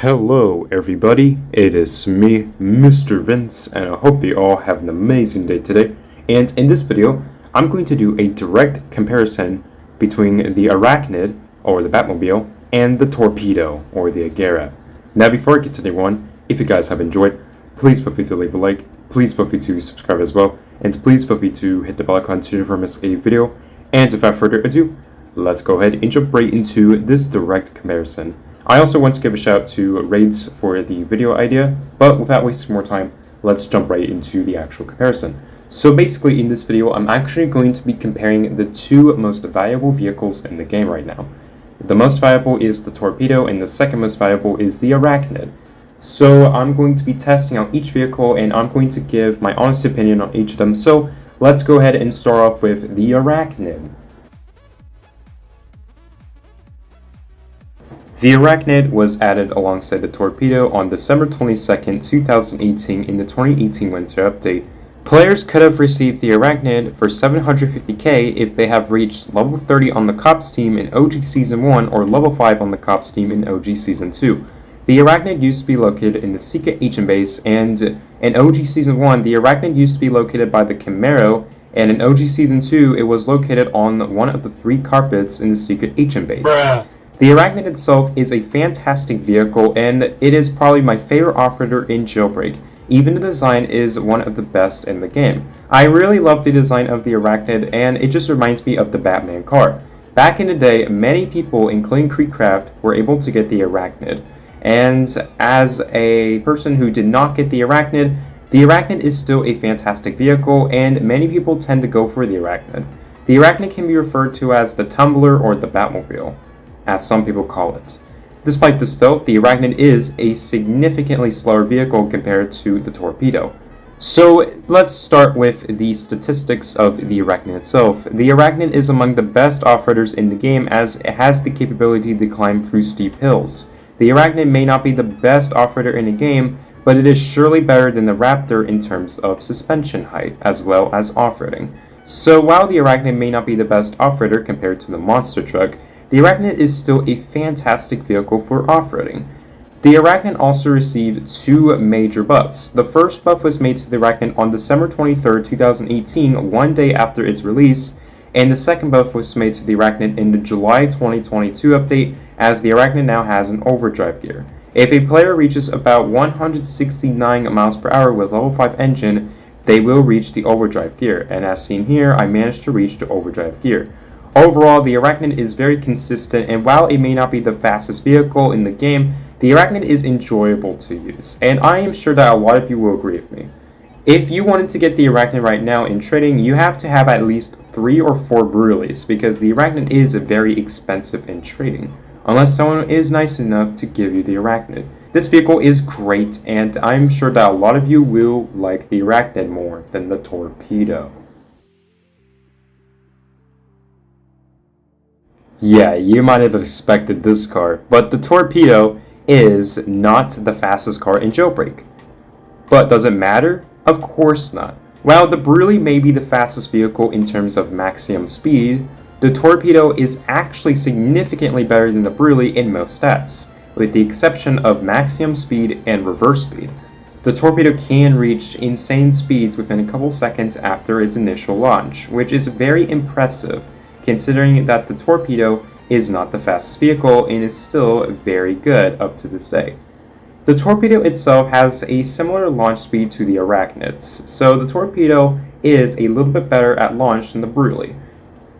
Hello everybody, it is me, Mr. Vince, and I hope you all have an amazing day today. And in this video, I'm going to do a direct comparison between the Arachnid, or the Batmobile, and the Torpedo, or the Agera. Now before I get to the one, if you guys have enjoyed, please feel free to leave a like, please feel free to subscribe as well, and please feel free to hit the bell icon to never miss a video. And without further ado, let's go ahead and jump right into this direct comparison. I also want to give a shout out to Raids for the video idea, but without wasting more time, let's jump right into the actual comparison. So basically in this video, I'm actually going to be comparing the two most valuable vehicles in the game right now. The most valuable is the Torpedo, and the second most valuable is the Arachnid. So I'm going to be testing out each vehicle, and I'm going to give my honest opinion on each of them. So let's go ahead and start off with the Arachnid. The Arachnid was added alongside the Torpedo on December 22nd, 2018 in the 2018 Winter Update. Players could have received the Arachnid for $750k if they have reached level 30 on the Cops team in OG Season 1 or level 5 on the Cops team in OG Season 2. The Arachnid used to be located in the Secret Agent Base, and in OG Season 1, the Arachnid used to be located by the Camaro, and in OG Season 2, it was located on one of the 3 carpets in the Secret Agent Base. Bruh. The Arachnid itself is a fantastic vehicle, and it is probably my favorite off-roader in Jailbreak. Even the design is one of the best in the game. I really love the design of the Arachnid, and it just reminds me of the Batman car. Back in the day, many people, including Creekcraft, were able to get the Arachnid. And as a person who did not get the Arachnid is still a fantastic vehicle, and many people tend to go for the Arachnid. The Arachnid can be referred to as the Tumbler or the Batmobile, as some people call it. Despite this though, the Arachnid is a significantly slower vehicle compared to the Torpedo. So let's start with the statistics of the Arachnid itself. The Arachnid is among the best off-roaders in the game, as it has the capability to climb through steep hills. The Arachnid may not be the best off-roader in the game, but it is surely better than the Raptor in terms of suspension height, as well as off-roading. So while the Arachnid may not be the best off-roader compared to the monster truck, the Arachnid is still a fantastic vehicle for off-roading. The Arachnid also received 2 major buffs. The first buff was made to the Arachnid on December 23rd, 2018, one day after its release, and the second buff was made to the Arachnid in the July 2022 update, as the Arachnid now has an overdrive gear. If a player reaches about 169 miles per hour with level 5 engine, they will reach the overdrive gear, and as seen here, I managed to reach the overdrive gear. Overall, the Arachnid is very consistent, and while it may not be the fastest vehicle in the game, the Arachnid is enjoyable to use, and I am sure that a lot of you will agree with me. If you wanted to get the Arachnid right now in trading, you have to have at least 3 or 4 Brulees, because the Arachnid is very expensive in trading, unless someone is nice enough to give you the Arachnid. This vehicle is great, and I'm sure that a lot of you will like the Arachnid more than the Torpedo. Yeah, you might have expected this car, but the Torpedo is not the fastest car in Jailbreak. But does it matter? Of course not. While the Brulee may be the fastest vehicle in terms of maximum speed, the Torpedo is actually significantly better than the Brulee in most stats, with the exception of maximum speed and reverse speed. The Torpedo can reach insane speeds within a couple seconds after its initial launch, which is very impressive, considering that the Torpedo is not the fastest vehicle and is still very good up to this day. The Torpedo itself has a similar launch speed to the Arachnids, so the Torpedo is a little bit better at launch than the Brulee.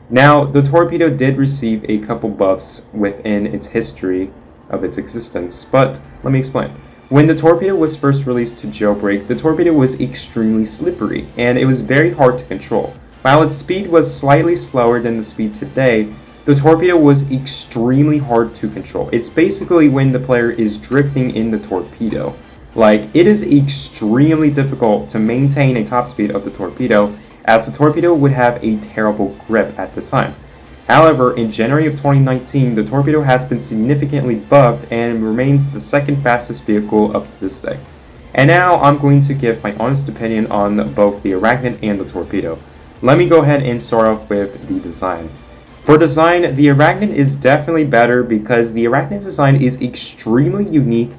Now, the Torpedo did receive a couple buffs within its history of its existence, but let me explain. When the Torpedo was first released to Jailbreak, the Torpedo was extremely slippery, and it was very hard to control. While its speed was slightly slower than the speed today, the Torpedo was extremely hard to control. It's basically when the player is drifting in the Torpedo. Like, it is extremely difficult to maintain a top speed of the Torpedo, as the Torpedo would have a terrible grip at the time. However, in January of 2019, the Torpedo has been significantly buffed and remains the second fastest vehicle up to this day. And now I'm going to give my honest opinion on both the Arachnid and the Torpedo. Let me go ahead and start off with the design. For design, the Arachnid is definitely better because the Arachnid design is extremely unique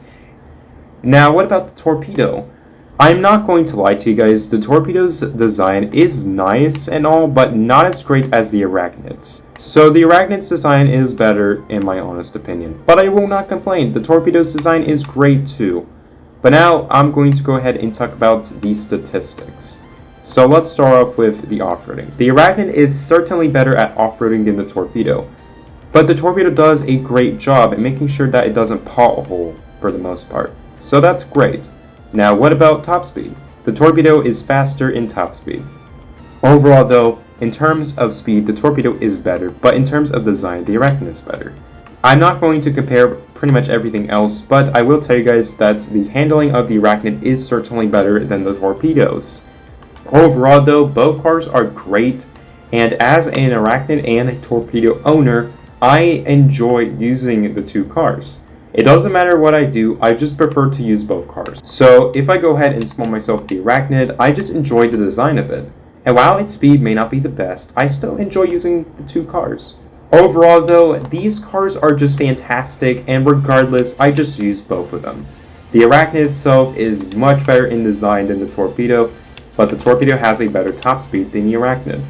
Now, what about the Torpedo? I'm not going to lie to you guys, the Torpedo's design is nice and all, but not as great as the Arachnid's. So the Arachnid's design is better in my honest opinion, but I will not complain, the Torpedo's design is great too. But now I'm going to go ahead and talk about the statistics. So let's start off with the off-roading. The Arachnid is certainly better at off-roading than the Torpedo, but the Torpedo does a great job at making sure that it doesn't pothole for the most part. So that's great. Now what about top speed? The Torpedo is faster in top speed. Overall though, in terms of speed, the Torpedo is better, but in terms of design, the Arachnid is better. I'm not going to compare pretty much everything else, but I will tell you guys that the handling of the Arachnid is certainly better than the Torpedo's. Overall though, both cars are great, and as an Arachnid and a Torpedo owner, I enjoy using the two cars. It doesn't matter what I do, I just prefer to use both cars. So if I go ahead and spawn myself the Arachnid, I just enjoy the design of it. And while its speed may not be the best, I still enjoy using the two cars. Overall though, these cars are just fantastic, and regardless, I just use both of them. The Arachnid itself is much better in design than the Torpedo, but the Torpedo has a better top speed than the Arachnid.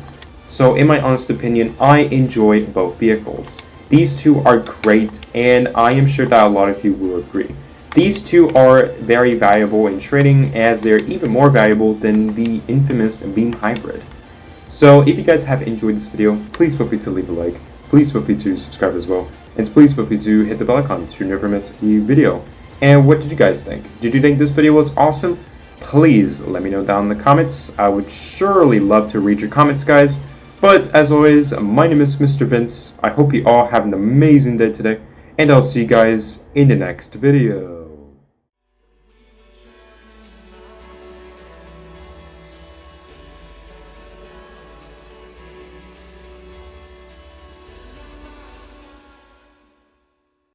So in my honest opinion, I enjoy both vehicles. These two are great, and I am sure that a lot of you will agree. These two are very valuable in trading, as they're even more valuable than the infamous Beam Hybrid. So if you guys have enjoyed this video, please feel free to leave a like, please feel free to subscribe as well, and please feel free to hit the bell icon to never miss a video. And what did you guys think? Did you think this video was awesome? Please let me know down in the comments. I would surely love to read your comments, guys. But as always, my name is Mr. Vince. I hope you all have an amazing day today, and I'll see you guys in the next video.